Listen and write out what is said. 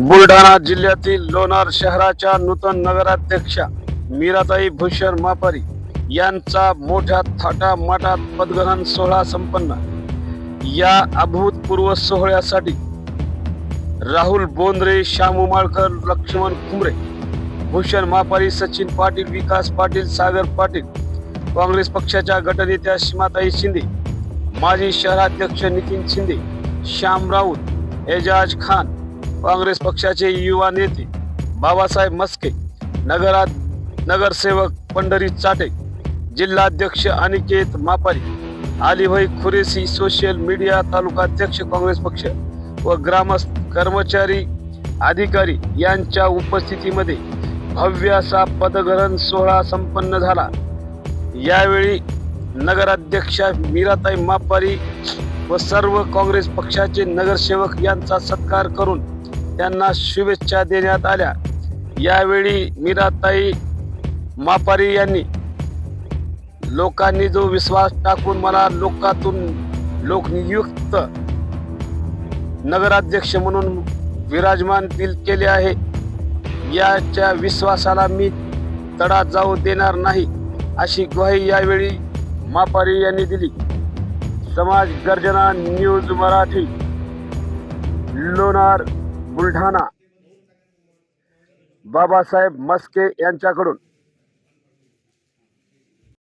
बुलढाणा जिल्ह्यातील लोणार शहराच्या नूतन नगराध्यक्षा मीराताई भूषण मापारी यांचा मोठ्या थाटामाटात पदग्रहण सोहळा संपन्न। या अभूतपूर्व सोहळ्यासाठी राहुल बोंद्रे, श्याम उमाळकर, लक्ष्मण कुमरे, भूषण मापारी, सचिन पाटील, विकास पाटील, सागर पाटील, काँग्रेस पक्षाच्या गटनेत्या सीमाताई शिंदे, माजी शहराध्यक्ष नितीन शिंदे, श्याम राऊत, एजाज खान, काँग्रेस पक्षाचे युवा नेते बाबासाहेब मस्के, नगरसेवक पंढरी चाटे, जिल्हाध्यक्ष अनिकेत मापारी, अलीभाई खुरेसी, सोशल मीडिया तालुकाध्यक्ष काँग्रेस पक्ष व ग्रामस्थ, कर्मचारी, अधिकारी यांच्या उपस्थितीमध्ये भव्य असा पदग्रहण सोहळा संपन्न झाला। यावेळी नगराध्यक्षा मीराताई मापारी व सर्व काँग्रेस पक्षाचे नगरसेवक यांचा सत्कार करून त्यांना शुभेच्छा देण्यात आल्या। यावेळी मीराताई मापारी यांनी लोकांनी जो विश्वास टाकून मला लोकातून लोकनियुक्त नगराध्यक्ष म्हणून विराजमान केले आहे, याच्या विश्वासाला मी तडा जाऊ देणार नाही अशी ग्वाही यावेळी मापारी यांनी दिली। समाज गर्जना न्यूज मराठी, लोणार, बुलढाणा, बाबासाहेब मस्के यांच्याकडून।